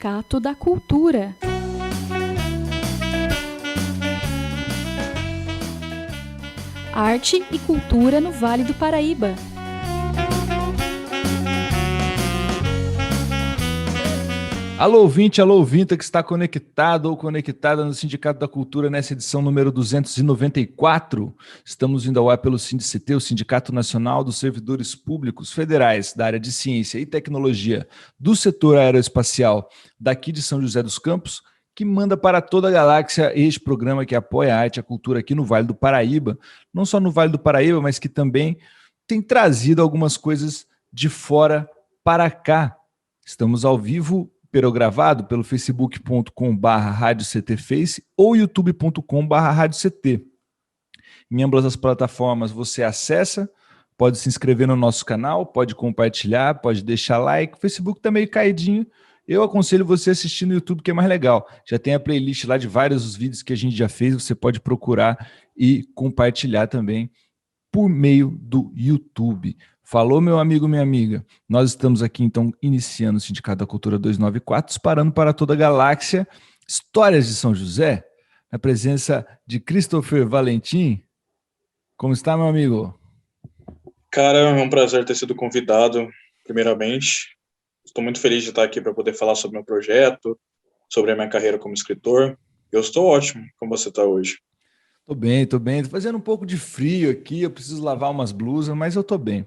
Sindicato da Cultura. Arte e cultura no Vale do Paraíba. Alô, ouvinte que está conectado ou conectada no Sindicato da Cultura nessa edição número 294. Estamos indo ao ar pelo SINDICT, o Sindicato Nacional dos Servidores Públicos Federais da área de Ciência e Tecnologia do setor aeroespacial daqui de São José dos Campos, que manda para toda a galáxia este programa que apoia a arte e a cultura aqui no Vale do Paraíba. Não só no Vale do Paraíba, mas que também tem trazido algumas coisas de fora para cá. Estamos ao vivo gravado pelo facebook.com/radioctface ou youtube.com/radioct. Em ambas as plataformas você acessa, pode se inscrever no nosso canal, pode compartilhar, pode deixar like. O Facebook tá meio caidinho. Eu aconselho você a assistir no YouTube, que é mais legal. Já tem a playlist lá de vários dos vídeos que a gente já fez, você pode procurar e compartilhar também por meio do YouTube. Falou, meu amigo, minha amiga. Nós estamos aqui, então, iniciando o Sindicato da Cultura 294, disparando para toda a galáxia histórias de São José, na presença de Christopher Valentim. Como está, meu amigo? Cara, é um prazer ter sido convidado, primeiramente. Estou muito feliz de estar aqui para poder falar sobre meu projeto, sobre a minha carreira como escritor. Eu estou ótimo, como você está hoje. Tô bem. Tô fazendo um pouco de frio aqui, eu preciso lavar umas blusas, mas eu tô bem.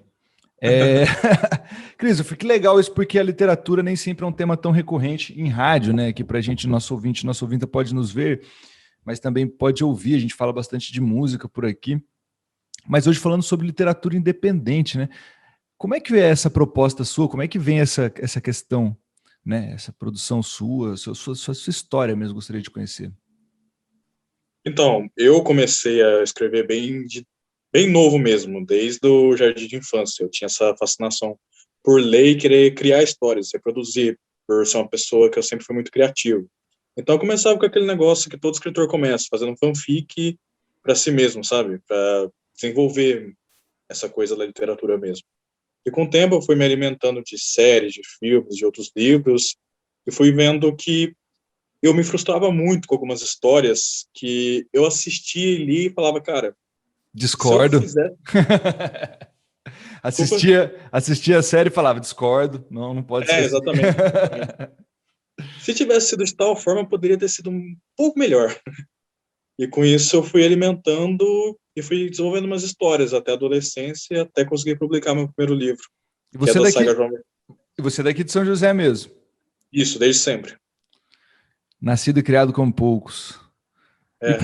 Christopher, que legal isso, porque a literatura nem sempre é um tema tão recorrente em rádio, né? Que pra gente, nosso ouvinte pode nos ver, mas também pode ouvir, a gente fala bastante de música por aqui. Mas hoje falando sobre literatura independente, né? Como é que é essa proposta sua? Como é que vem essa questão, né? Essa produção sua história mesmo, gostaria de conhecer. Então, eu comecei a escrever bem novo mesmo, desde o jardim de infância. Eu tinha essa fascinação por ler e querer criar histórias, reproduzir, por ser uma pessoa que eu sempre fui muito criativo. Então, eu começava com aquele negócio que todo escritor começa, fazendo fanfic para si mesmo, sabe? Para desenvolver essa coisa da literatura mesmo. E com o tempo eu fui me alimentando de séries, de filmes, de outros livros, e fui vendo que eu me frustrava muito com algumas histórias que eu assistia e li e falava, cara, discordo. Se eu fizer... assistia a série e falava, discordo, não pode ser exatamente. Se tivesse sido de tal forma, poderia ter sido um pouco melhor. E com isso eu fui alimentando e fui desenvolvendo umas histórias até a adolescência, até conseguir publicar meu primeiro livro, que é da saga João. E você é daqui de São José mesmo? Isso, desde sempre. Nascido e criado como poucos.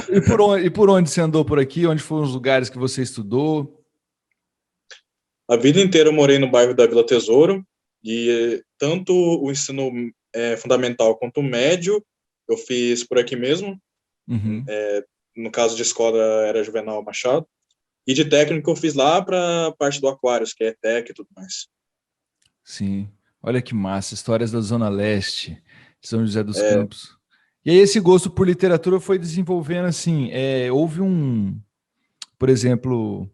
E por onde você andou por aqui? Onde foram os lugares que você estudou? A vida inteira eu morei no bairro da Vila Tesouro, e tanto o ensino fundamental quanto o médio eu fiz por aqui mesmo. Uhum. No caso de escola era Juvenal Machado, e de técnico eu fiz lá para a parte do Aquários, que é ETEC e tudo mais. Sim, olha que massa, histórias da Zona Leste, São José dos Campos. E aí esse gosto por literatura foi desenvolvendo assim, houve por exemplo,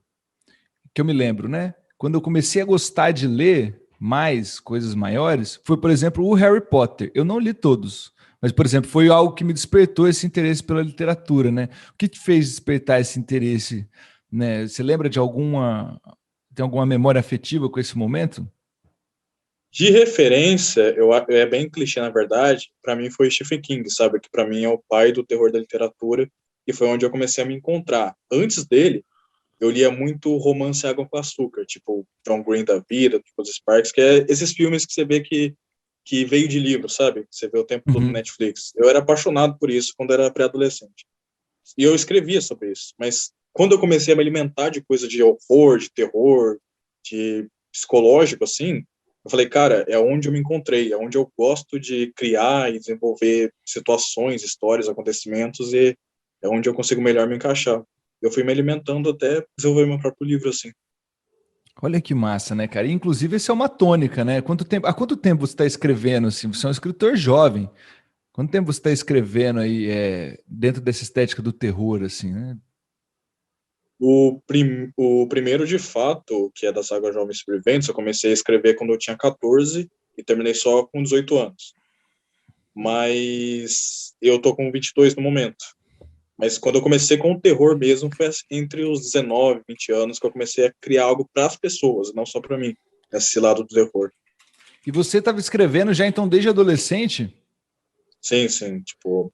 que eu me lembro, né? Quando eu comecei a gostar de ler mais coisas maiores, foi, por exemplo, o Harry Potter. Eu não li todos, mas, por exemplo, foi algo que me despertou esse interesse pela literatura, né? O que te fez despertar esse interesse, né? Você lembra de tem alguma memória afetiva com esse momento? De referência, é bem clichê, na verdade, para mim foi Stephen King, sabe? Que para mim é o pai do terror da literatura, e foi onde eu comecei a me encontrar. Antes dele, eu lia muito romance Água com Açúcar, tipo John Green da vida, tipo os Sparks, que é esses filmes que você vê que veio de livro, sabe? Você vê o tempo todo no Netflix. Eu era apaixonado por isso quando era pré-adolescente. E eu escrevia sobre isso. Mas quando eu comecei a me alimentar de coisa de horror, de terror, de psicológico, assim, eu falei, cara, é onde eu me encontrei, é onde eu gosto de criar e desenvolver situações, histórias, acontecimentos, e é onde eu consigo melhor me encaixar. Eu fui me alimentando até desenvolver meu próprio livro, assim. Olha que massa, né, cara? E, inclusive, isso é uma tônica, né? Há quanto tempo você está escrevendo, assim? Você é um escritor jovem. Quanto tempo você está escrevendo aí dentro dessa estética do terror, assim, né? O primeiro, de fato, que é da saga Jovens Sobreviventes, eu comecei a escrever quando eu tinha 14 e terminei só com 18 anos. mas eu tô com 22 no momento. Mas quando eu comecei com o terror mesmo, foi entre os 19, 20 anos que eu comecei a criar algo para as pessoas, não só para mim, esse lado do terror. E você estava escrevendo já então desde adolescente? Sim, sim, tipo,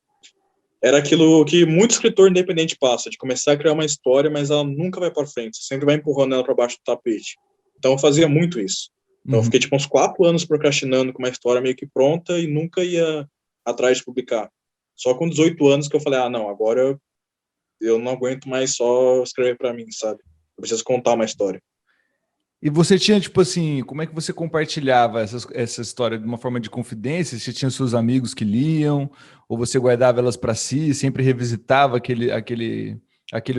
era aquilo que muito escritor independente passa, de começar a criar uma história, mas ela nunca vai para frente, você sempre vai empurrando ela para baixo do tapete. Então eu fazia muito isso. Então eu Uhum. fiquei tipo uns 4 anos procrastinando com uma história meio que pronta e nunca ia atrás de publicar. Só com 18 anos que eu falei, não, agora eu não aguento mais só escrever para mim, sabe? Eu preciso contar uma história. E você tinha, tipo assim, como é que você compartilhava essa história de uma forma de confidência? Você tinha seus amigos que liam, ou você guardava elas para si, sempre revisitava aquele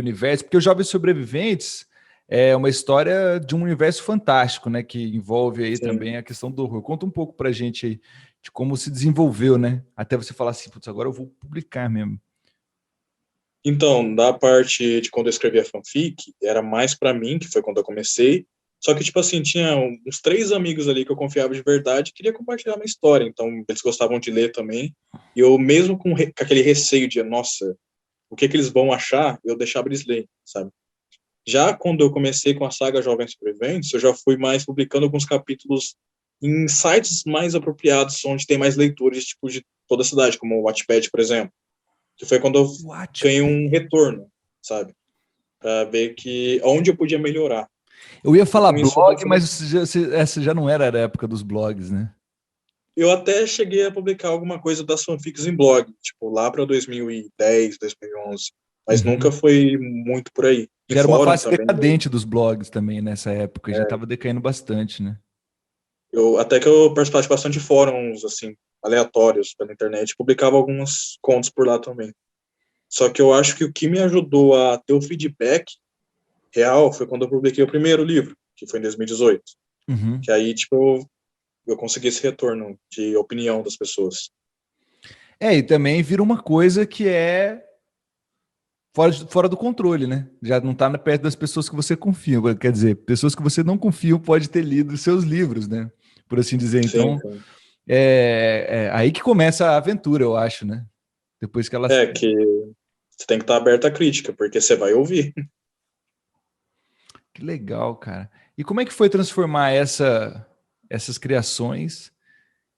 universo? Porque os Jovens Sobreviventes é uma história de um universo fantástico, né? Que envolve aí também Sim. a questão do horror. Conta um pouco pra gente aí de como se desenvolveu, né? Até você falar assim, putz, agora eu vou publicar mesmo. Então, da parte de quando eu escrevia fanfic, era mais para mim, que foi quando eu comecei. Só que, tipo assim, tinha uns 3 amigos ali que eu confiava de verdade e queria compartilhar uma história. Então, eles gostavam de ler também. E eu, mesmo com aquele receio de, nossa, o que eles vão achar, eu deixava eles lerem, sabe? Já quando eu comecei com a saga Jovens Sobreviventes, eu já fui mais publicando alguns capítulos em sites mais apropriados, onde tem mais leitores, tipo, de toda a cidade, como o Wattpad, por exemplo. Que foi quando eu What? ganhei um retorno, sabe? Para ver que onde eu podia melhorar. Eu ia E falar com isso eu vou blog, mas essa já não era a época dos blogs, né? eu até cheguei a publicar alguma coisa das fanfics em blog, tipo, lá para 2010, 2011. Mas nunca Uhum. foi muito por aí. Em Já era uma fórum fase também. decadente dos blogs também nessa época, já estava decaindo bastante, né? Até que eu participava de bastante fóruns, assim, aleatórios pela internet, publicava alguns contos por lá também. Só que eu acho que o que me ajudou a ter o feedback real foi quando eu publiquei o primeiro livro, que foi em 2018. Uhum. Que aí, tipo, eu consegui esse retorno de opinião das pessoas. É, e também vira uma coisa que é fora do controle, né? Já não está perto das pessoas que você confia. Quer dizer, pessoas que você não confia pode ter lido os seus livros, né? Por assim dizer. Sim, Então, sim. é aí que começa a aventura, eu acho, né? Depois que elas. É que você tem que estar aberto à crítica, porque você vai ouvir. Que legal, cara. E como é que foi transformar essas criações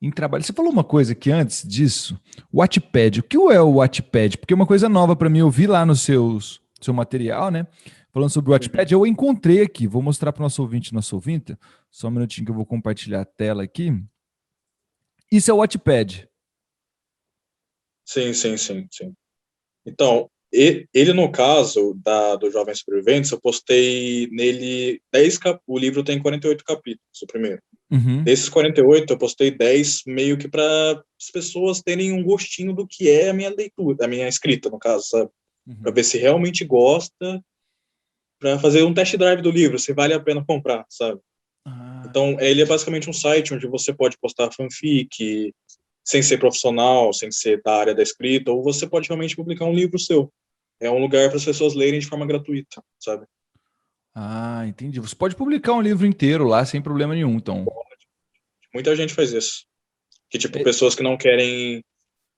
em trabalho? Você falou uma coisa que antes disso, o Wattpad. O que é o Wattpad? Porque é uma coisa nova para mim. Eu vi lá no seu material, né? Falando sobre o Uhum. Wattpad, eu encontrei aqui. Vou mostrar para o nosso ouvinte. Só um minutinho que eu vou compartilhar a tela aqui. Isso é o Wattpad. Sim, sim, sim, sim. Então, ele no caso do Jovens Sobreviventes, eu postei nele 10 o livro tem 48 capítulos, o primeiro. Uhum, Desses 48, eu postei 10 meio que para as pessoas terem um gostinho do que é a minha leitura, a minha escrita, no caso, sabe? Para uhum. ver se realmente gosta, para fazer um test drive do livro, se vale a pena comprar, sabe? Ah, Então, ele é basicamente um site onde você pode postar fanfic, sem ser profissional, sem ser da área da escrita, ou você pode realmente publicar um livro seu. É um lugar para as pessoas lerem de forma gratuita, sabe? entendi. Você pode publicar um livro inteiro lá sem problema nenhum, então. Muita gente faz isso. Que, tipo, É, pessoas que não querem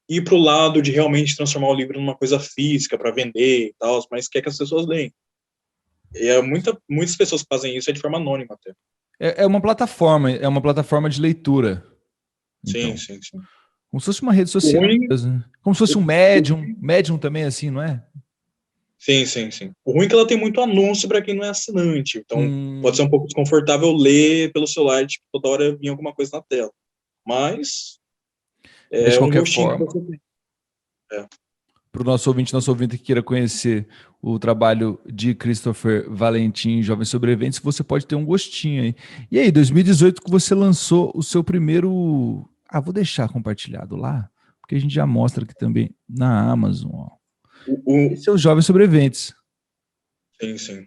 ir pro lado de realmente transformar o livro numa coisa física para vender e tal, mas quer que as pessoas leem. E muitas pessoas que fazem isso é de forma anônima até. é uma plataforma de leitura, Sim, então. sim, sim. Como se fosse uma rede O social ruim, mesmo, né? Como se fosse um Medium também assim, não é? sim, sim, sim. O ruim é que ela tem muito anúncio para quem não é assinante. Então, pode ser Hum, um pouco desconfortável ler pelo celular, tipo, toda hora vir alguma coisa na tela. Mas mas de é um qualquer gostinho que forma, você tem. É. para o nosso ouvinte que queira conhecer o trabalho de Christopher Valentim, Jovens Sobreviventes, você pode ter um gostinho aí. E aí, 2018 que você lançou o seu primeiro. Ah, vou deixar compartilhado lá, porque a gente já mostra aqui também na Amazon. Ó. O, Esse é os Jovens Sobreviventes. sim, sim.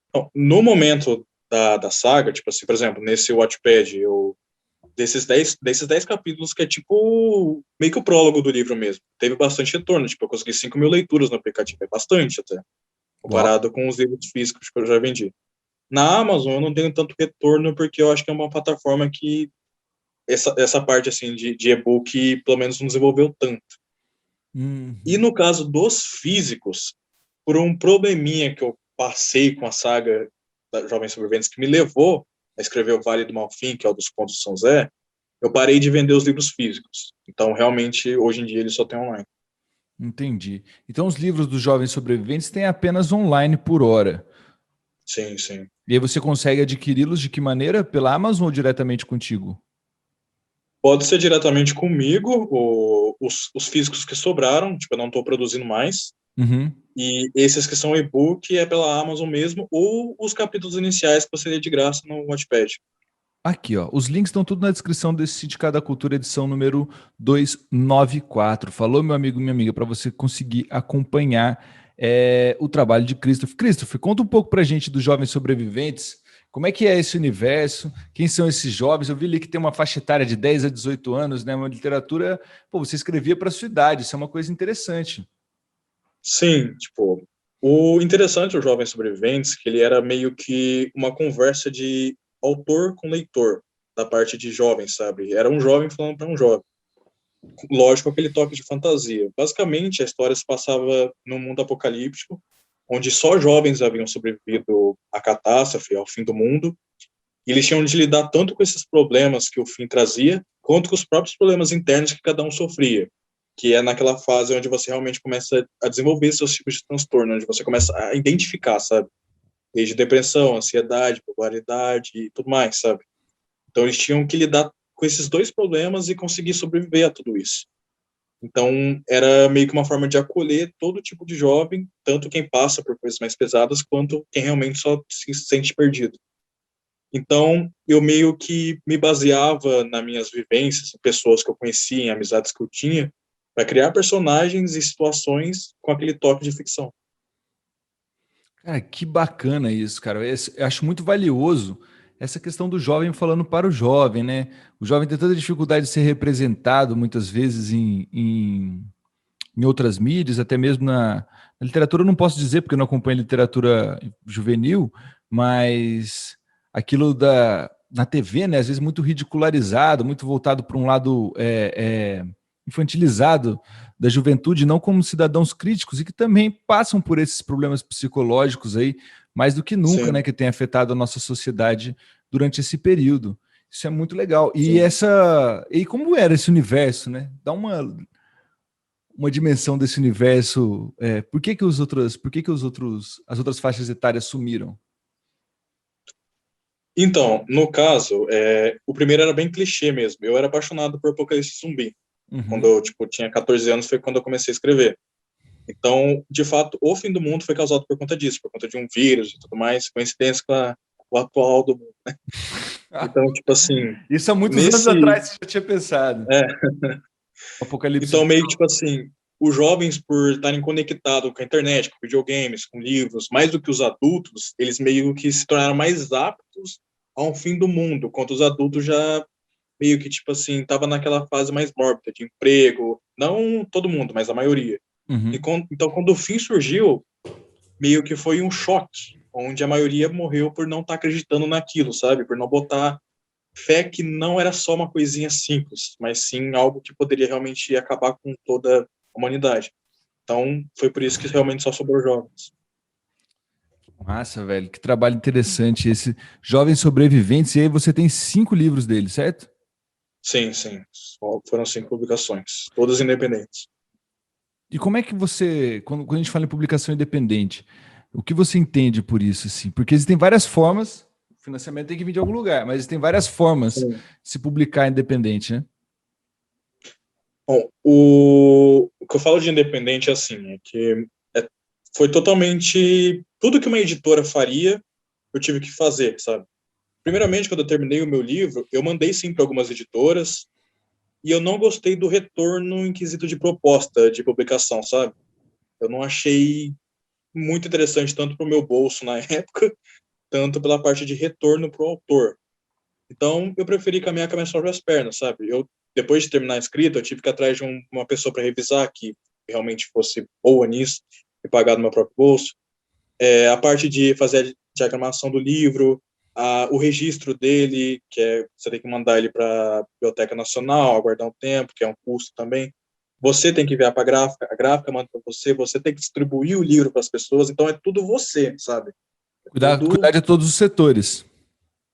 Então, no momento da saga, tipo assim, por exemplo, nesse Wattpad, desses dez capítulos que é tipo meio que o prólogo do livro mesmo. Teve bastante retorno, tipo, eu consegui 5.000 leituras no aplicativo, é bastante até, Uau. comparado com os livros físicos que eu já vendi. Na Amazon eu não tenho tanto retorno porque eu acho que é uma plataforma que essa parte assim de e-book pelo menos não desenvolveu tanto. E no caso dos físicos, por um probleminha que eu passei com a saga da Jovens Sobreviventes que me levou a escrever o Vale do Malfim, que é o dos Contos de São Zé, eu parei de vender os livros físicos. Então, realmente, hoje em dia, ele só tem online. Entendi. Então, os livros dos Jovens Sobreviventes têm apenas online por hora. Sim, sim. E aí você consegue adquiri-los de que maneira? Pela Amazon ou diretamente contigo? Pode ser diretamente comigo, os físicos que sobraram, tipo, eu não estou produzindo mais. Uhum. E esses que são e-book é pela Amazon mesmo, ou os capítulos iniciais que você lê de graça no Wattpad. Aqui, ó. Os links estão tudo na descrição desse Sindicato da Cultura, edição número 294. Falou, meu amigo e minha amiga, para você conseguir acompanhar o trabalho de Christopher. Christopher, conta um pouco pra gente dos Jovens Sobreviventes. Como é que é esse universo? Quem são esses jovens? Eu vi ali que tem uma faixa etária de 10 a 18 anos, né? Uma literatura... Pô, você escrevia para sua idade, isso é uma coisa interessante. Sim, tipo, o interessante dos Jovens Sobreviventes que ele era meio que uma conversa de autor com leitor, da parte de jovens, sabe? Era um jovem falando para um jovem. Lógico, aquele toque de fantasia. Basicamente, a história se passava num mundo apocalíptico, onde só jovens haviam sobrevivido à catástrofe, ao fim do mundo, e eles tinham de lidar tanto com esses problemas que o fim trazia, quanto com os próprios problemas internos que cada um sofria, que é naquela fase onde você realmente começa a desenvolver seus tipos de transtorno, onde você começa a identificar, sabe? Desde depressão, ansiedade, bipolaridade e tudo mais, sabe? Então eles tinham que lidar com esses dois problemas e conseguir sobreviver a tudo isso. Então, era meio que uma forma de acolher todo tipo de jovem, tanto quem passa por coisas mais pesadas, quanto quem realmente só se sente perdido. Então, eu meio que me baseava nas minhas vivências, em pessoas que eu conhecia, em amizades que eu tinha, para criar personagens e situações com aquele toque de ficção. Cara, que bacana isso, cara. Eu acho muito valioso essa questão do jovem falando para o jovem, né? O jovem tem tanta dificuldade de ser representado muitas vezes em outras mídias, até mesmo na literatura. Eu não posso dizer porque eu não acompanho literatura juvenil, mas aquilo na TV, né? Às vezes muito ridicularizado, muito voltado para um lado infantilizado da juventude, não como cidadãos críticos e que também passam por esses problemas psicológicos aí, mais do que nunca, né? Sim, Que tem afetado a nossa sociedade durante esse período. Isso é muito legal. sim. E como era esse universo, né? Dá uma dimensão desse universo. As outras faixas etárias sumiram? Então, no caso, o primeiro era bem clichê mesmo. Eu era apaixonado por Apocalipse Zumbi. Quando Uhum. eu tinha 14 anos foi quando eu comecei a escrever. Então, de fato, o fim do mundo foi causado por conta disso, por conta de um vírus e tudo mais, coincidência com o atual do mundo. Então, tipo assim, Isso há muitos anos nesse... atrás você já tinha pensado. É, Apocalipse então, meio que, Zumbi. tipo assim, os jovens, por estarem conectados com a internet, com videogames, com livros, mais do que os adultos, eles meio que se tornaram mais aptos ao fim do mundo, enquanto os adultos já meio que, tipo assim, tava naquela fase mais mórbida, de emprego, não todo mundo, mas a maioria. Uhum. Então, quando o fim surgiu, meio que foi um choque, onde a maioria morreu por não estar acreditando naquilo, sabe? Por não botar fé que não era só uma coisinha simples, mas sim algo que poderia realmente acabar com toda a humanidade. Então, foi por isso que realmente só sobrou jovens. Massa, velho. Que trabalho interessante esse. Jovens Sobreviventes. E aí você tem 5 livros dele, certo? Sim, sim. Foram 5 publicações, todas independentes. E como é que você, quando a gente fala em publicação independente, o que você entende por isso, assim? Porque existem várias formas, o financiamento tem que vir de algum lugar, mas existem várias formas de Sim. se publicar independente, né? Bom, o que eu falo de independente é assim, é, foi totalmente tudo que uma editora faria, eu tive que fazer, sabe? Primeiramente, quando eu terminei o meu livro, eu mandei sim para algumas editoras e eu não gostei do retorno em quesito de proposta de publicação, sabe? Eu não achei muito interessante tanto para o meu bolso na época, tanto pela parte de retorno para o autor. Então, eu preferi caminhar com as minhas próprias pernas, sabe? Depois de terminar a escrita, eu tive que ir atrás de uma pessoa para revisar que realmente fosse boa nisso e pagar do meu próprio bolso. A parte de fazer a diagramação do livro, o registro dele, você tem que mandar ele para a Biblioteca Nacional, aguardar um tempo, que é um custo também. Você tem que enviar para a gráfica manda para você tem que distribuir o livro para as pessoas, então é tudo você, sabe? Cuidar de todos os setores.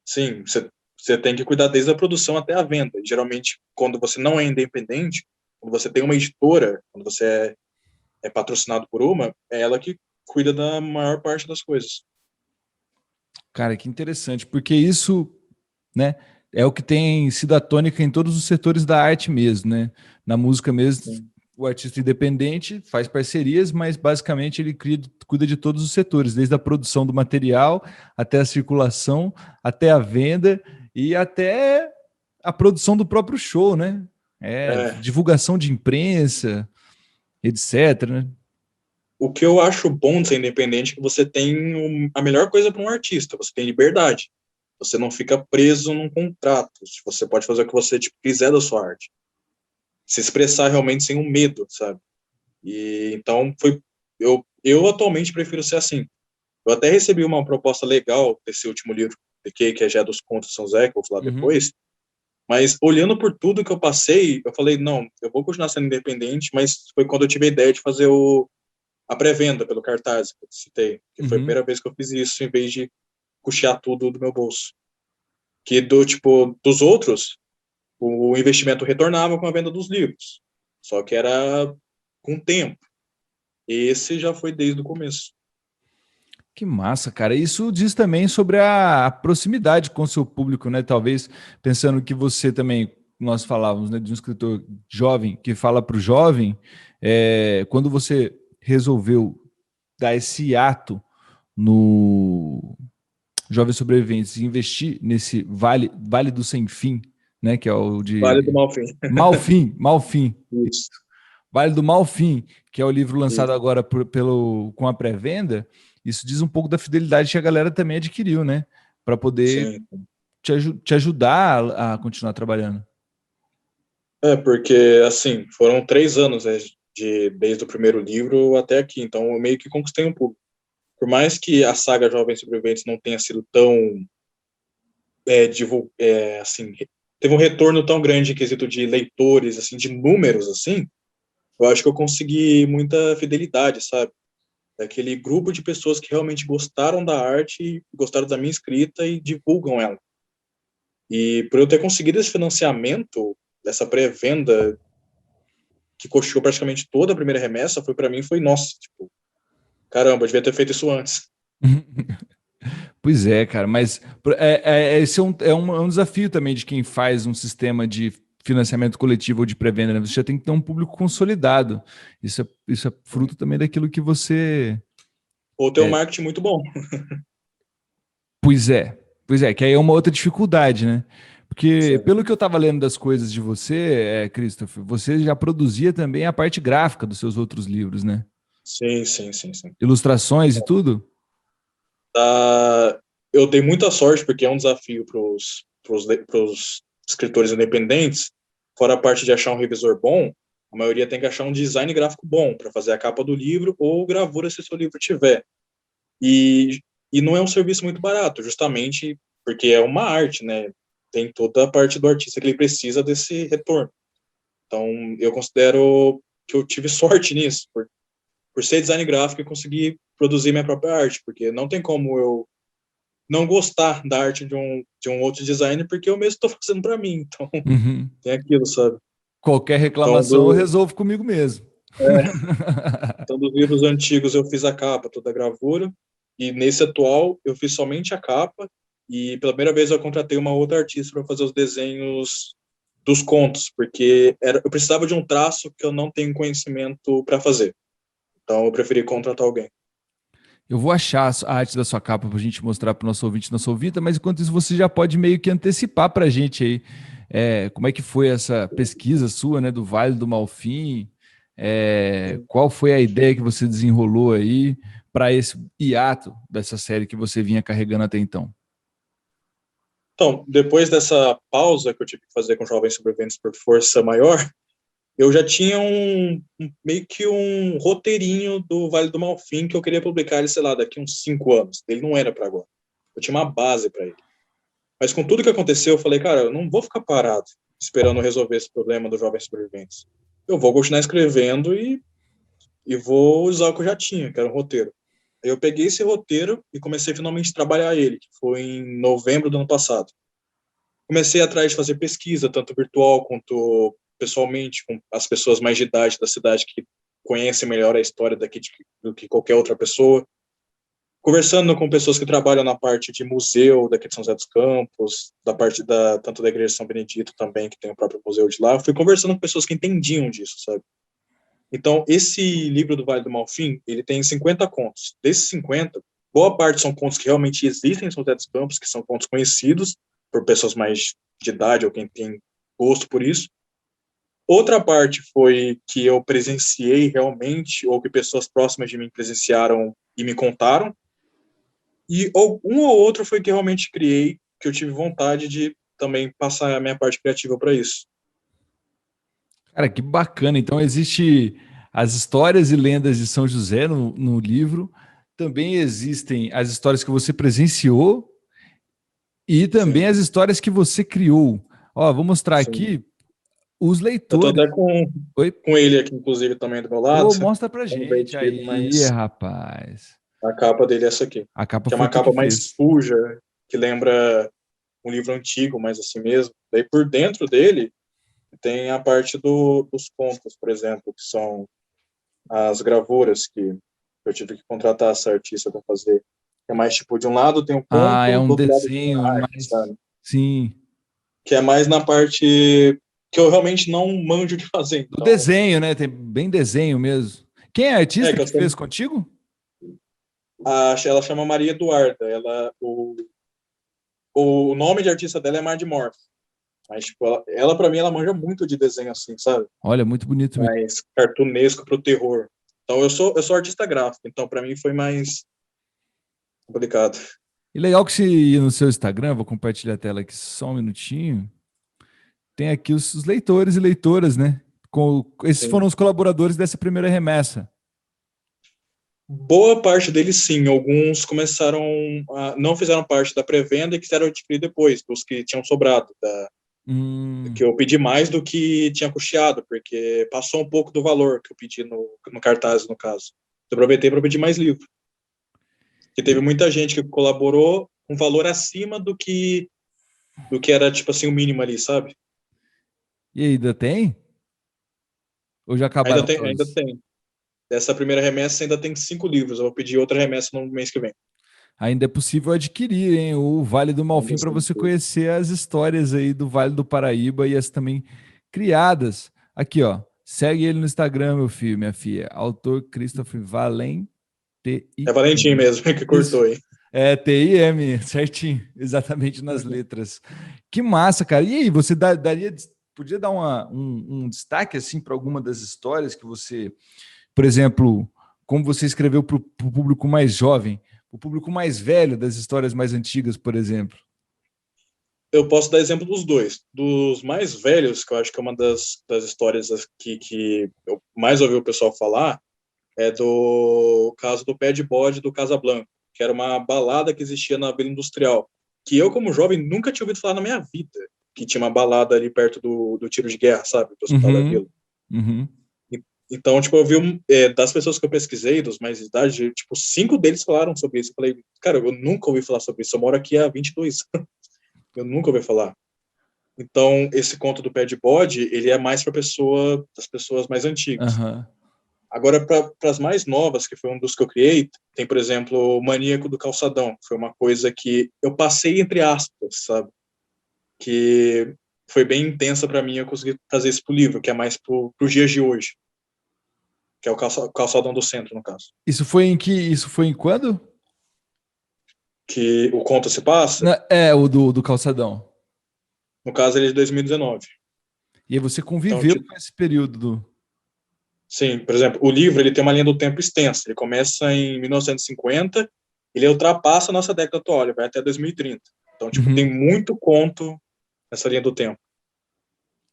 Sim, você tem que cuidar desde a produção até a venda. E, geralmente, quando você não é independente, quando você tem uma editora, quando você é patrocinado por uma, é ela que cuida da maior parte das coisas. Cara, que interessante, porque isso, né, é o que tem sido a tônica em todos os setores da arte mesmo, né? Na música mesmo, Sim. o artista independente faz parcerias, mas basicamente ele cuida de todos os setores, desde a produção do material, até a circulação, até a venda e até a produção do próprio show, né? É, Divulgação de imprensa, etc, né? o que eu acho bom de ser independente é que você tem a melhor coisa para um artista, você tem liberdade. Você não fica preso num contrato. Você pode fazer o que você quiser da sua arte. Se expressar realmente sem um medo, sabe? E então eu atualmente prefiro ser assim. Eu até recebi uma proposta legal desse último livro que é já dos Contos de São Zé, que eu vou falar depois. Mas olhando por tudo que eu passei, eu falei, não, eu vou continuar sendo independente, mas foi quando eu tive a ideia de fazer a pré-venda pelo cartaz que eu citei, que foi a primeira vez que eu fiz isso, em vez de custear tudo do meu bolso. Que dos outros, o investimento retornava com a venda dos livros. Só que era com tempo. Esse já foi desde o começo. Que massa, cara. Isso diz também sobre a proximidade com o seu público, né? Talvez pensando que você também, nós falávamos, né, de um escritor jovem que fala para o jovem, quando você resolveu dar esse ato no Jovens Sobreviventes e investir nesse Vale do Sem Fim, né? Que é o Vale do de Malfim. Malfim. Isso, Vale do Malfim, que é o livro lançado isso. agora com a pré-venda, isso diz um pouco da fidelidade que a galera também adquiriu, né? Para poder Sim. te ajudar a continuar trabalhando. Porque, assim, foram 3 anos, né, desde o primeiro livro até aqui, então eu meio que conquistei um público. Por mais que a saga Jovens Sobreviventes não tenha sido tão, assim, teve um retorno tão grande em quesito de leitores, assim, de números, assim, eu acho que eu consegui muita fidelidade, sabe? Daquele grupo de pessoas que realmente gostaram da arte, gostaram da minha escrita e divulgam ela. E por eu ter conseguido esse financiamento, dessa pré-venda, que custeou praticamente toda a primeira remessa, para mim, foi, nossa, tipo, caramba, eu devia ter feito isso antes. Pois é, cara, mas esse é um desafio também de quem faz um sistema de financiamento coletivo ou de pré-venda, né? Você já tem que ter um público consolidado. Isso é fruto também daquilo que você. Ou ter um marketing muito bom. Pois é, que aí é uma outra dificuldade, né? Porque, Sim, pelo que eu estava lendo das coisas de você, Christopher, você já produzia também a parte gráfica dos seus outros livros, né? sim, sim, sim, sim. Ilustrações e tudo? Eu dei muita sorte, porque é um desafio para os escritores independentes, fora a parte de achar um revisor bom, a maioria tem que achar um design gráfico bom para fazer a capa do livro ou gravura se o seu livro tiver. E, e não é um serviço muito barato, justamente porque é uma arte, né? Tem toda a parte do artista que ele precisa desse retorno. Então, eu considero que eu tive sorte nisso, por ser design gráfico e conseguir produzir minha própria arte, porque não tem como eu não gostar da arte de um outro designer, porque eu mesmo estou fazendo para mim, então Uhum. tem aquilo, sabe? Qualquer Então, reclamação eu resolvo comigo mesmo. então, dos livros antigos eu fiz a capa, toda a gravura, e nesse atual eu fiz somente a capa, e pela primeira vez eu contratei uma outra artista para fazer os desenhos dos contos, porque eu precisava de um traço que eu não tenho conhecimento para fazer. Então eu preferi contratar alguém. Eu vou achar a arte da sua capa para a gente mostrar para o nosso ouvinte e nossa ouvinte, mas enquanto isso você já pode meio que antecipar para a gente aí como é que foi essa pesquisa sua, né, do Vale do Malfim, qual foi a ideia que você desenrolou aí para esse hiato dessa série que você vinha carregando até então? Então, depois dessa pausa que eu tive que fazer com Jovens Sobreviventes por força maior, eu já tinha meio que um roteirinho do Vale do Malfim que eu queria publicar ele, sei lá, daqui uns 5 anos. Ele não era para agora. Eu tinha uma base para ele. Mas com tudo que aconteceu, eu falei, cara, eu não vou ficar parado esperando resolver esse problema dos jovens sobreviventes. Eu vou continuar escrevendo e vou usar o que eu já tinha, que era um roteiro. Aí eu peguei esse roteiro e comecei finalmente a trabalhar ele, que foi em novembro do ano passado. Comecei atrás de fazer pesquisa, tanto virtual quanto pessoalmente, com as pessoas mais de idade da cidade que conhecem melhor a história daqui do que qualquer outra pessoa. Conversando com pessoas que trabalham na parte de museu daqui de São José dos Campos, da parte tanto da Igreja de São Benedito também, que tem o próprio museu de lá. Fui conversando com pessoas que entendiam disso, sabe? Então, esse livro do Vale do Malfim, ele tem 50 contos. Desses 50, boa parte são contos que realmente existem em São José dos Campos, que são contos conhecidos por pessoas mais de idade ou quem tem gosto por isso. Outra parte foi que eu presenciei realmente, ou que pessoas próximas de mim presenciaram e me contaram. E um ou outro foi que realmente criei, que eu tive vontade de também passar a minha parte criativa para isso. Cara, que bacana. Então, existe as histórias e lendas de São José no livro. Também existem as histórias que você presenciou e também Sim, as histórias que você criou. Ó, vou mostrar sim. aqui os Eu tô leitores. até Oi? com ele aqui, inclusive, também do meu lado. Ô, mostra pra Não veio gente ele, aí, mas rapaz. a capa dele é essa aqui. A capa Que é foi uma tu que capa mais fez. suja, que lembra um livro antigo, mas assim mesmo. Daí por dentro dele tem a parte dos contos, por exemplo, que são as gravuras que eu tive que contratar essa artista para fazer. É mais tipo, de um lado tem um Ah, é conto, um do outro lado tem desenho a arte, mais. sabe? Sim. Que é mais na parte que eu realmente não manjo de fazer. Do Então, desenho, né? Tem bem desenho mesmo. Quem é a artista que eu que sou, fez contigo? ela chama Maria Eduarda. O nome de artista dela é Mad Morph. Mas, tipo, ela para mim, ela manja muito de desenho assim, sabe? Olha, muito bonito mesmo. Mais cartunesco pro terror. Então, eu sou artista gráfico. Então, para mim, foi mais complicado. E legal que se ir no seu Instagram, vou compartilhar a tela aqui só um minutinho. Tem aqui os leitores e leitoras, né? Esses foram Sim. os colaboradores dessa primeira remessa. Boa parte deles, sim. Alguns começaram não fizeram parte da pré-venda e quiseram adquirir depois, os que tinham sobrado. Que eu pedi mais do que tinha custeado, porque passou um pouco do valor que eu pedi no cartaz, no caso. Eu aproveitei para pedir mais livro. Porque teve muita gente que colaborou com valor acima do que era, tipo assim, o mínimo ali, sabe? E ainda tem? Ou já Ainda acabaram tem, ainda todos? tem. Dessa primeira remessa ainda tem 5 livros. Eu vou pedir outra remessa no mês que vem. Ainda é possível adquirir, hein, o Vale do Ainda Malfim para assim, você conhecer as histórias aí do Vale do Paraíba e as também criadas. Aqui, ó. Segue ele no Instagram, meu filho, minha filha. Autor Christopher Valente. é Valentim mesmo que Isso. cortou aí. É, TIM, certinho, exatamente nas letras. Que massa, cara. E aí, você podia dar um destaque assim para alguma das histórias que você, por exemplo, como você escreveu para o público mais jovem, o público mais velho das histórias mais antigas, por exemplo? Eu posso dar exemplo dos dois. Dos mais velhos, que eu acho que é uma das histórias que eu mais ouvi o pessoal falar, é do caso do pé de bode do Casablanca, que era uma balada que existia na Vila Industrial, que eu, como jovem, nunca tinha ouvido falar na minha vida, que tinha uma balada ali perto do tiro de guerra, sabe? Do Hospital da Uhum, Vila. uhum. Então, tipo, eu vi das pessoas que eu pesquisei, dos mais de idade, tipo, 5 deles falaram sobre isso. Eu falei, cara, eu nunca ouvi falar sobre isso. Eu moro aqui há 22 anos. Eu nunca ouvi falar. Então, esse conto do pé de bode, ele é mais para das pessoas mais antigas. Aham. Agora, para as mais novas, que foi um dos que eu criei, tem, por exemplo, o Maníaco do Calçadão, que foi uma coisa que eu passei entre aspas, sabe? Que foi bem intensa para mim, eu consegui trazer isso pro livro, que é mais pro dias de hoje, que é o calçadão do centro, no caso. Isso foi em quando? Que o conto se passa, É, o do calçadão. no caso, ele é de 2019. E aí você Então, conviveu tipo, com esse período do. sim, por exemplo, o livro ele tem uma linha do tempo extensa. Ele começa em 1950, ele ultrapassa a nossa década atual, ele vai até 2030. Então, tipo, tem Uhum. muito conto nessa linha do tempo.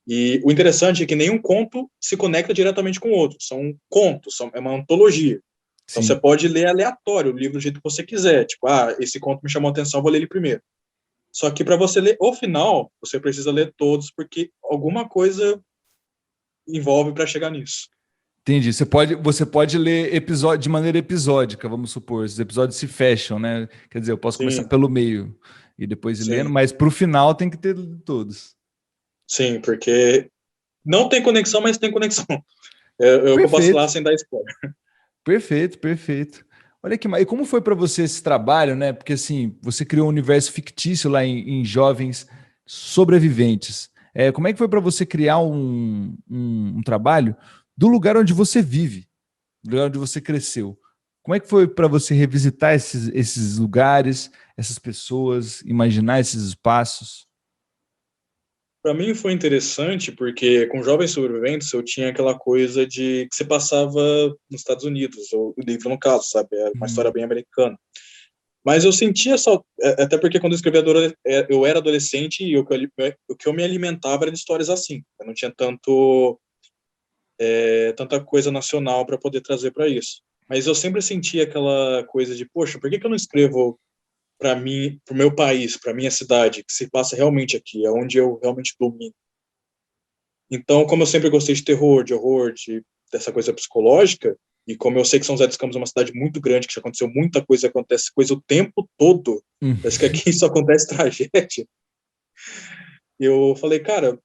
E o interessante é que nenhum conto se conecta diretamente com o outro. São contos, é uma antologia. Então, você Sim. pode ler aleatório o livro do jeito que você quiser. Tipo, esse conto me chamou a atenção, vou ler ele primeiro. Só que para você ler o final, você precisa ler todos, porque alguma coisa envolve para chegar nisso. Entendi. Você pode ler episódio de maneira episódica, vamos supor. Os episódios se fecham, né? Quer dizer, eu posso começar Sim, pelo meio e depois ir lendo, sim, mas para o final tem que ter todos. sim, porque não tem conexão, mas tem conexão. É o que eu posso falar Perfeito, sem dar spoiler. perfeito, perfeito. Olha que e como foi para você esse trabalho, né? Porque assim, você criou um universo fictício lá em jovens sobreviventes. Como é que foi para você criar um trabalho do lugar onde você vive, do lugar onde você cresceu? Como é que foi para você revisitar esses lugares, essas pessoas, imaginar esses espaços? Para mim foi interessante porque com Jovens Sobreviventes eu tinha aquela coisa de que se passava nos Estados Unidos, ou o livro no caso, sabe? É uma história Hum, bem americana. Mas eu sentia só, até porque quando eu escrevi eu era adolescente e o que eu me alimentava era de histórias assim. Eu não tinha tanta coisa nacional para poder trazer para isso. Mas eu sempre sentia aquela coisa de, poxa, por que eu não escrevo para mim, para o meu país, para minha cidade, que se passa realmente aqui, é onde eu realmente domino. Então, como eu sempre gostei de terror, de horror, dessa coisa psicológica, e como eu sei que São José dos Campos é uma cidade muito grande, que já aconteceu muita coisa, acontece coisa o tempo todo, hum. parece que aqui só acontece tragédia, eu falei, cara,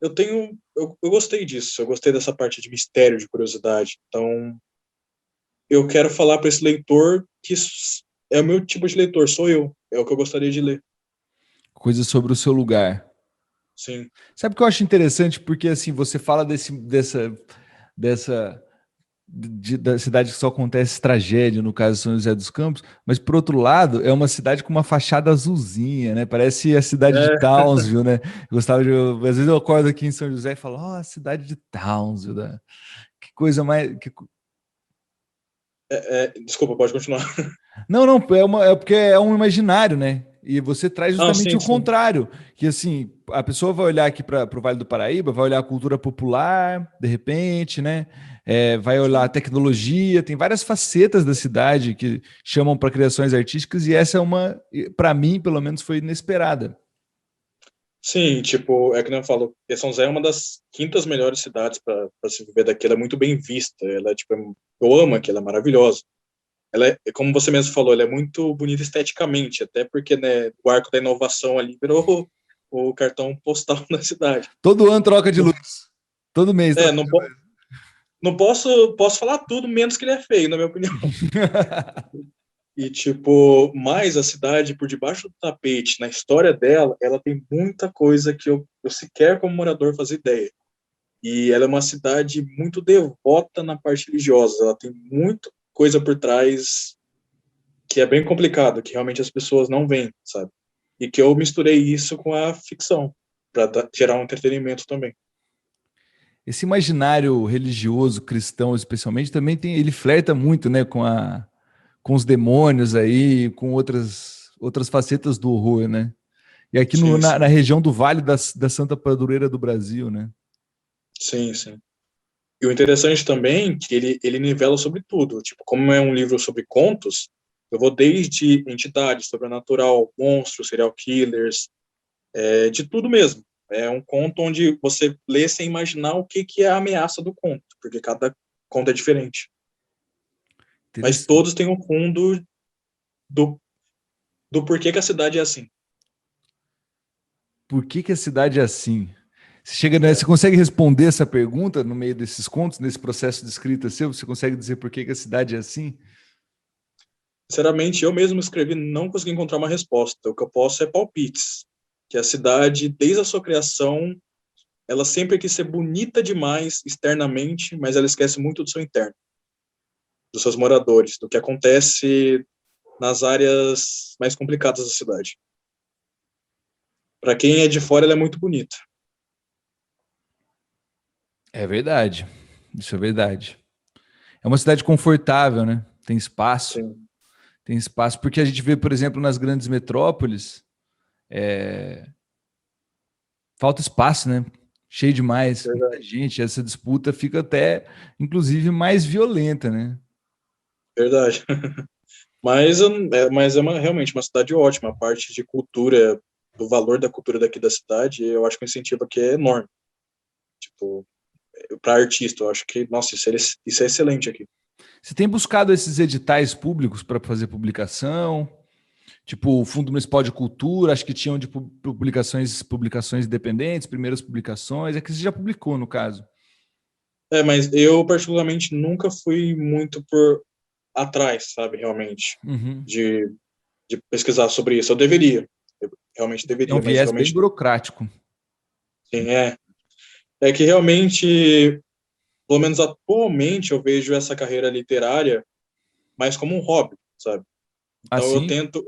eu gostei disso, eu gostei dessa parte de mistério, de curiosidade, então eu quero falar para esse leitor que é o meu tipo de leitor, sou eu, é o que eu gostaria de ler, Coisas sobre o seu lugar. sim. Sabe o que eu acho interessante? Porque assim, você fala dessa da cidade que só acontece tragédia, no caso de São José dos Campos, mas por outro lado, é uma cidade com uma fachada azulzinha, né? Parece a cidade de É, Townsville, né? Às vezes eu acordo aqui em São José e falo, ó, a cidade de Townsville, né? Que coisa mais. desculpa, pode continuar. Não, não, é porque é um imaginário, né? E você traz Ah, justamente sim, o sim, contrário, que assim, a pessoa vai olhar aqui para o Vale do Paraíba, vai olhar a cultura popular, de repente, né? Vai olhar a sim. tecnologia, tem várias facetas da cidade que chamam para criações artísticas, e essa é uma, para mim, pelo menos, foi inesperada. Sim, tipo, é que nem eu falo, São José é uma das quintas melhores cidades para se viver daqui, ela é muito bem vista, ela é, tipo, eu amo aqui, ela é maravilhosa. Ela é, como você mesmo falou, ela é muito bonita esteticamente, até porque, né, o Arco da Inovação ali virou o cartão postal da cidade. Todo ano troca de Não, luz, todo mês é, troca não, de luz. não posso falar tudo, menos que ele é feio, na minha opinião. E, tipo, mais a cidade, por debaixo do tapete, na história dela, ela tem muita coisa que eu sequer, como morador, fazia ideia. E ela é uma cidade muito devota na parte religiosa. Ela tem muita coisa por trás que é bem complicado, que realmente as pessoas não veem, sabe? E que eu misturei isso com a ficção, para gerar um entretenimento também. Esse imaginário religioso cristão, especialmente, também tem, ele flerta muito, né, com os demônios aí, com outras facetas do horror, né? E aqui Sim, na sim. região do Vale da Santa Padroeira do Brasil, né? Sim, sim. E o interessante também é que ele nivela sobre tudo. Tipo, como é um livro sobre contos, eu vou desde entidades, sobrenatural, monstros, serial killers, de tudo mesmo. É um conto onde você lê sem imaginar o que é a ameaça do conto, porque cada conto é diferente. Mas Interessante. todos têm um fundo do, do porquê que a cidade é assim. Por que a cidade é assim? Você chega, né, você É. consegue responder essa pergunta no meio desses contos, nesse processo de escrita seu? Você consegue dizer por que a cidade é assim? Sinceramente, eu mesmo escrevi, não consegui encontrar uma resposta. O que eu posso é palpites. Que a cidade, desde a sua criação, ela sempre quis ser bonita demais externamente, mas ela esquece muito do seu interno, dos seus moradores, do que acontece nas áreas mais complicadas da cidade. Para quem é de fora, ela é muito bonita. É verdade. Isso é verdade. É uma cidade confortável, né? Tem espaço. Sim, Tem espaço. Porque a gente vê, por exemplo, nas grandes metrópoles, falta espaço, né? Cheio demais, muita verdade. gente. Essa disputa fica até, inclusive, mais violenta, né? Mas é realmente uma cidade ótima. A parte de cultura, do valor da cultura daqui da cidade, eu acho que o incentivo aqui é enorme. Tipo, para artista, eu acho que, nossa, isso é excelente aqui. Você tem buscado esses editais públicos para fazer publicação? Tipo, o Fundo Municipal de Cultura, acho que tinham de publicações independentes, primeiras publicações. É que você já publicou, no caso. Mas eu, particularmente, nunca fui muito por atrás, sabe, realmente, Uhum. de, de pesquisar sobre isso. Eu realmente É um deveria, mas viés bem realmente, burocrático. sim, é que realmente, pelo menos atualmente, eu vejo essa carreira literária mais como um hobby, sabe? Então eu Assim? tento,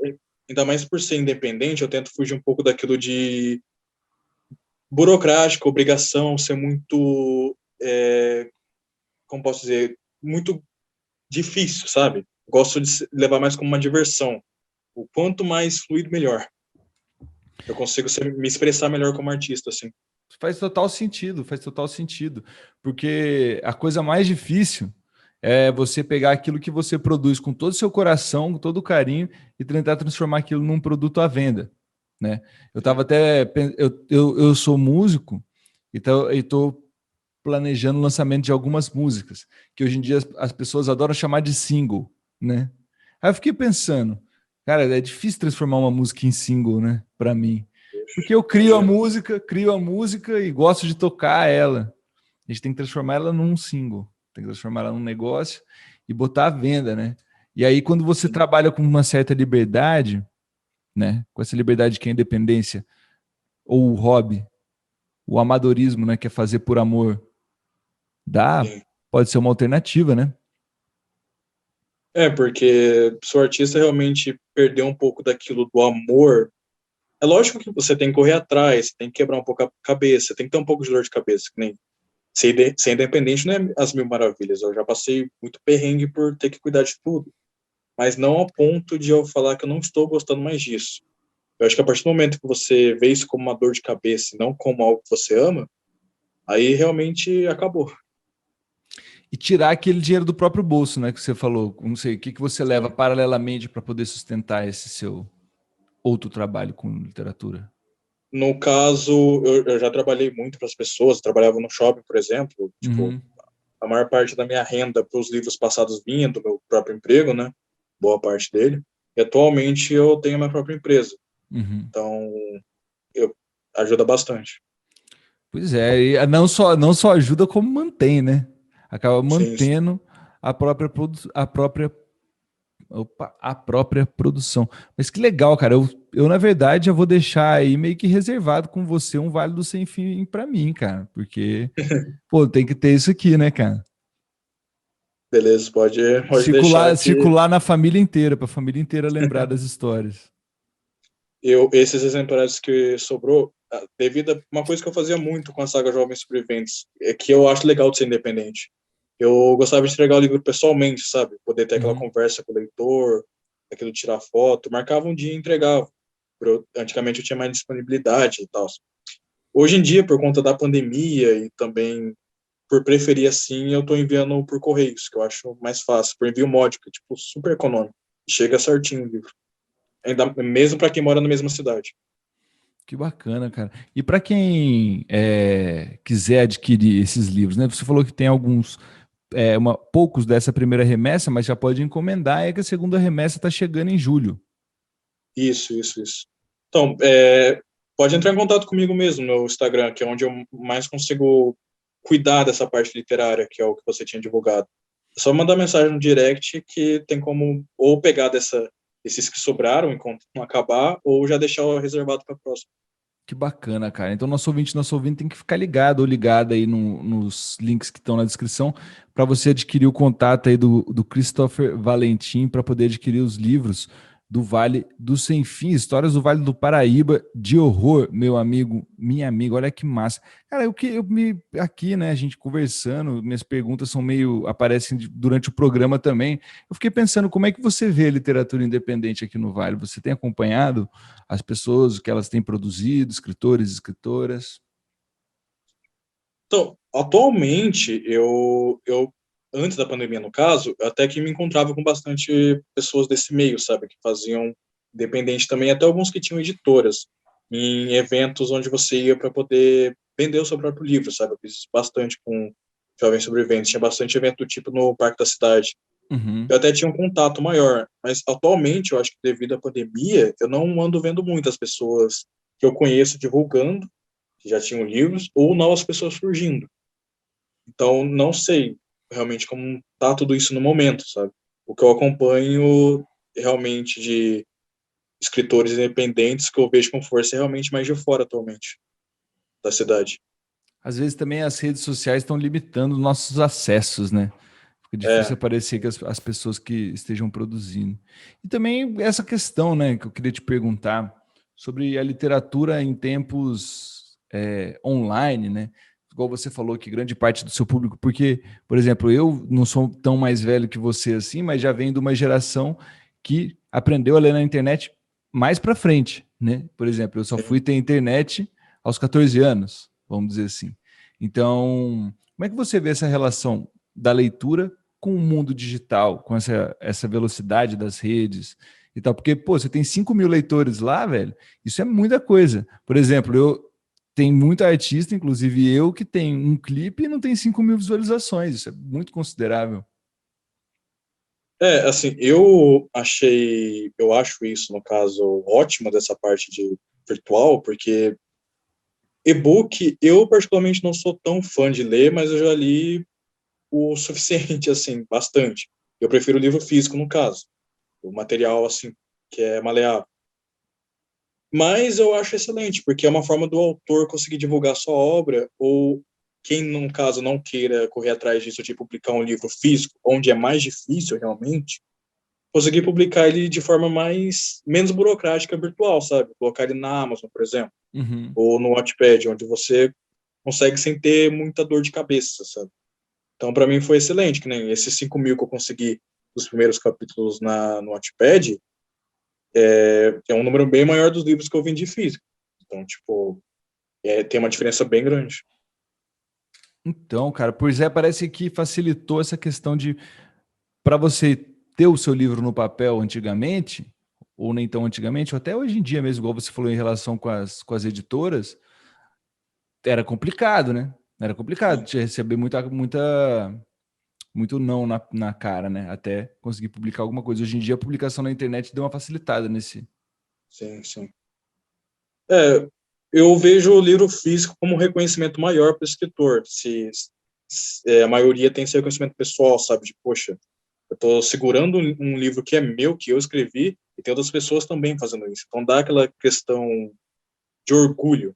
ainda mais por ser independente, eu tento fugir um pouco daquilo de burocrático, obrigação, ser muito, como posso dizer, muito difícil, sabe? Gosto de levar mais como uma diversão. O quanto mais fluido, melhor. Eu consigo me expressar melhor como artista, assim. Faz total sentido, faz total sentido. Porque a coisa mais difícil é você pegar aquilo que você produz com todo o seu coração, com todo o carinho, e tentar transformar aquilo num produto à venda, né? Eu tava até... Eu sou músico, então eu estou planejando o lançamento de algumas músicas, que hoje em dia as pessoas adoram chamar de single, né? Aí eu fiquei pensando, cara, é difícil transformar uma música em single, né? Para mim. Porque eu Imagina. crio a música e gosto de tocar ela. A gente tem que transformar ela num single, tem que transformar ela num negócio e botar à venda, né? E aí, quando você Sim. trabalha com uma certa liberdade, né? Com essa liberdade que é a independência, ou o hobby, o amadorismo, né? Que é fazer por amor, Sim. pode ser uma alternativa, né? Porque se o artista realmente perder um pouco daquilo do amor, é lógico que você tem que correr atrás, tem que quebrar um pouco a cabeça, tem que ter um pouco de dor de cabeça, que nem ser independente não é as mil maravilhas. Eu já passei muito perrengue por ter que cuidar de tudo, mas não ao ponto de eu falar que eu não estou gostando mais disso. Eu acho que a partir do momento que você vê isso como uma dor de cabeça e não como algo que você ama, aí realmente acabou. E tirar aquele dinheiro do próprio bolso, né? Que você falou. Não sei, o que você leva Sim. paralelamente para poder sustentar esse seu outro trabalho com literatura? No caso, eu já trabalhei muito para as pessoas, trabalhava no shopping, por exemplo, tipo, Uhum, a maior parte da minha renda para os livros passados vinha do meu próprio emprego, né? Boa parte dele. E atualmente eu tenho a minha própria empresa, uhum. então eu ajuda bastante. Pois é, e não só ajuda, como mantém, né? Acaba Sim, sim. mantendo a própria produção. Mas que legal, cara. Na verdade, eu vou deixar aí meio que reservado com você um Vale do Sem Fim para mim, cara. Porque, pô, tem que ter isso aqui, né, cara? Beleza, pode deixar que Circular na família inteira, para a família inteira lembrar das histórias. esses exemplares que sobrou, devido a uma coisa que eu fazia muito com a saga Jovens Sobreviventes, é que eu acho legal de ser independente. Eu gostava de entregar o livro pessoalmente, sabe? Poder ter aquela Uhum. conversa com o leitor, aquilo de tirar foto, marcava um dia e entregava. Antigamente eu tinha mais disponibilidade e tal. Hoje em dia, por conta da pandemia e também por preferir assim, eu estou enviando por correios, que eu acho mais fácil, por envio módico, tipo, super econômico. Chega certinho o livro. Ainda mesmo para quem mora na mesma cidade. Que bacana, cara. E para quem quiser adquirir esses livros, né? Você falou que tem alguns, poucos dessa primeira remessa, mas já pode encomendar, é que a segunda remessa está chegando em julho. Isso. Então, pode entrar em contato comigo mesmo no Instagram, que é onde eu mais consigo cuidar dessa parte literária, que é o que você tinha divulgado. É só mandar mensagem no direct que tem como ou pegar esses que sobraram enquanto não acabar, ou já deixar reservado para a próxima. Que bacana, cara. Então, nosso ouvinte tem que ficar ligado ou ligado aí nos links que estão na descrição para você adquirir o contato aí do Christopher Valentim para poder adquirir os livros do Vale do Sem Fim, Histórias do Vale do Paraíba de horror, meu amigo, minha amiga, olha que massa. Cara, aqui, né, a gente conversando, minhas perguntas aparecem durante o programa também. Eu fiquei pensando como é que você vê a literatura independente aqui no Vale? Você tem acompanhado as pessoas, o que elas têm produzido, escritores e escritoras? Então, atualmente, eu antes da pandemia, no caso, até que me encontrava com bastante pessoas desse meio, sabe, que faziam independente também, até alguns que tinham editoras. em eventos onde você ia para poder vender o seu próprio livro, sabe? Eu fiz bastante com Jovens Sobreviventes, tinha bastante evento do tipo no Parque da Cidade. Uhum. Eu até tinha um contato maior, mas atualmente, eu acho que devido à pandemia, eu não ando vendo muitas pessoas que eu conheço divulgando, que já tinham livros, ou novas pessoas surgindo. Então, não sei realmente como tá tudo isso no momento, sabe? O que eu acompanho realmente de escritores independentes que eu vejo com força é realmente mais de fora atualmente da cidade. Às vezes também as redes sociais estão limitando nossos acessos, né? Fica difícil É, aparecer que as pessoas que estejam produzindo. E também essa questão, né, que eu queria te perguntar sobre a literatura em tempos online, né? Igual você falou que grande parte do seu público, porque, por exemplo, eu não sou tão mais velho que você assim, mas já venho de uma geração que aprendeu a ler na internet mais para frente, né? Por exemplo, eu só fui sim. ter internet aos 14 anos, vamos dizer assim. Então, como é que você vê essa relação da leitura com o mundo digital, com essa velocidade das redes e tal? Porque, pô, você tem 5 mil leitores lá, velho, isso é muita coisa. Por exemplo, eu tenho muito artista, inclusive eu, que tem um clipe e não tem 5 mil visualizações, isso é muito considerável. Assim, eu acho isso, no caso, ótimo dessa parte de virtual, porque e-book, eu particularmente não sou tão fã de ler, mas eu já li o suficiente, assim, bastante. Eu prefiro o livro físico, no caso, o material, assim, que é maleável. Mas eu acho excelente, porque é uma forma do autor conseguir divulgar sua obra, ou quem, no caso, não queira correr atrás disso, de publicar um livro físico, onde é mais difícil, realmente, conseguir publicar ele de forma menos burocrática virtual, sabe? Colocar ele na Amazon, por exemplo, Uhum. ou no Wattpad, onde você consegue sem ter muita dor de cabeça, sabe? Então, para mim foi excelente, que nem esses 5 mil que eu consegui dos primeiros capítulos no Wattpad, é um número bem maior dos livros que eu vendi físico. Então, tipo, tem uma diferença bem grande. Então, cara, pois é, parece que facilitou essa questão de para você ter o seu livro no papel antigamente, ou nem tão antigamente, ou até hoje em dia mesmo, igual você falou em relação com as editoras, era complicado, né? Era complicado Sim, de receber muito não na cara, né? Até conseguir publicar alguma coisa. Hoje em dia a publicação na internet deu uma facilitada nesse. sim, sim. Eu vejo o livro físico como um reconhecimento maior para o escritor. A maioria tem esse reconhecimento pessoal, sabe? De, poxa, eu estou segurando um livro que é meu, que eu escrevi, e tem outras pessoas também fazendo isso. Então dá aquela questão de orgulho.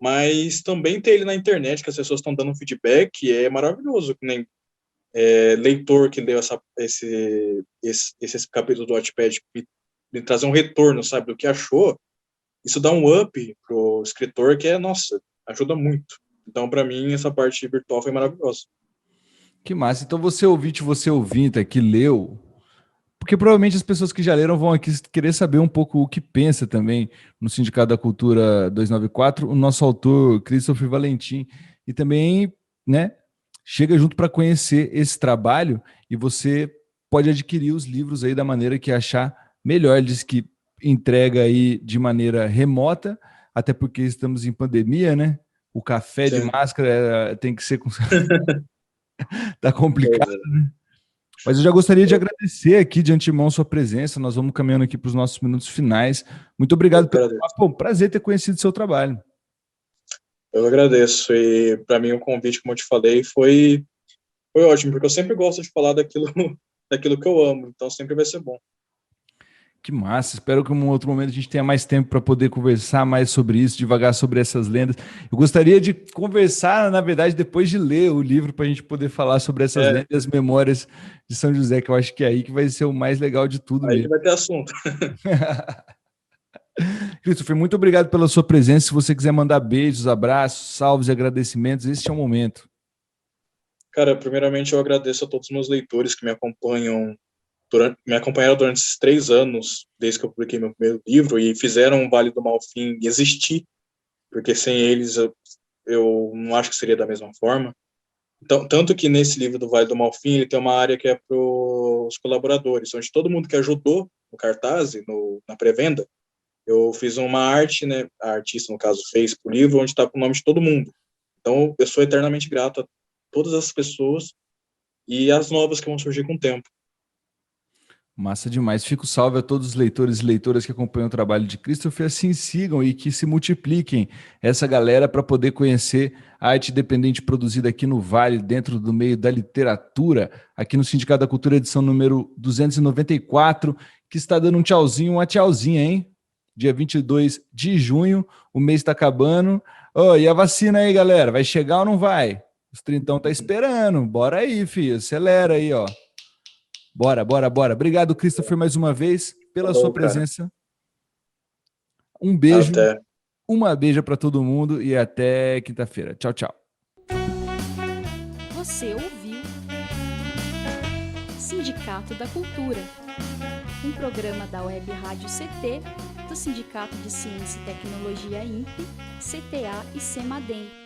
Mas também ter ele na internet, que as pessoas estão dando feedback, é maravilhoso. Que nem leitor que leu esse capítulo do Wattpad, me trazer um retorno, sabe, do que achou. Isso dá um up pro escritor que nossa, ajuda muito. Então, para mim, essa parte virtual foi maravilhosa. Que massa. Então você ouvinte que leu, porque provavelmente as pessoas que já leram vão aqui querer saber um pouco o que pensa também no Sindicato da Cultura 294, o nosso autor Christopher Valentim, e também, né, chega junto para conhecer esse trabalho e você pode adquirir os livros aí da maneira que achar melhor. Ele diz que entrega aí de maneira remota, até porque estamos em pandemia, né? O café de Sim. máscara tem que ser com... tá complicado. Pois é. Mas eu já gostaria de agradecer aqui de antemão sua presença. Nós vamos caminhando aqui para os nossos minutos finais. Muito Eu obrigado que pelo agradeço. papo. Prazer ter conhecido seu trabalho. Eu agradeço. E para mim o convite, como eu te falei, foi ótimo, porque eu sempre gosto de falar daquilo, daquilo que eu amo. Então sempre vai ser bom. Que massa. Espero que em um outro momento a gente tenha mais tempo para poder conversar mais sobre isso, devagar sobre essas lendas. Eu gostaria de conversar, na verdade, depois de ler o livro, para a gente poder falar sobre essas É, lendas e as memórias de São José, que eu acho que é aí que vai ser o mais legal de tudo aí que mesmo. vai ter assunto. Christopher, muito obrigado pela sua presença. Se você quiser mandar beijos, abraços, salves e agradecimentos, esse é o momento. Cara, primeiramente eu agradeço a todos os meus leitores que me acompanharam durante esses 3 anos, desde que eu publiquei meu primeiro livro, e fizeram o Vale do Malfim existir, porque sem eles eu não acho que seria da mesma forma. Então, tanto que nesse livro do Vale do Malfim, ele tem uma área que é para os colaboradores, onde todo mundo que ajudou no cartaz, na pré-venda, Eu fiz uma arte, né? A artista, no caso, fez pro livro, onde está com o nome de todo mundo. Então, eu sou eternamente grato a todas as pessoas e as novas que vão surgir com o tempo. Massa demais. Fico salve a todos os leitores e leitoras que acompanham o trabalho de Christopher. Assim sigam e que se multipliquem essa galera para poder conhecer a arte independente produzida aqui no Vale, dentro do meio da literatura, aqui no Sindicato da Cultura, edição número 294, que está dando um tchauzinho, uma tchauzinha, hein? Dia 22 de junho, o mês está acabando. Oh, e a vacina aí, galera? Vai chegar ou não vai? Os trintão tá esperando. Bora aí, filho. Acelera aí, ó. Bora. Obrigado, Christopher, mais uma vez, pela sua presença. Um beijo, Até. uma beija para todo mundo e até quinta-feira. Tchau, tchau. Você ouviu Sindicato da Cultura, um programa da Web Rádio CT, do Sindicato de Ciência e Tecnologia INPE, CTA e CEMADEM.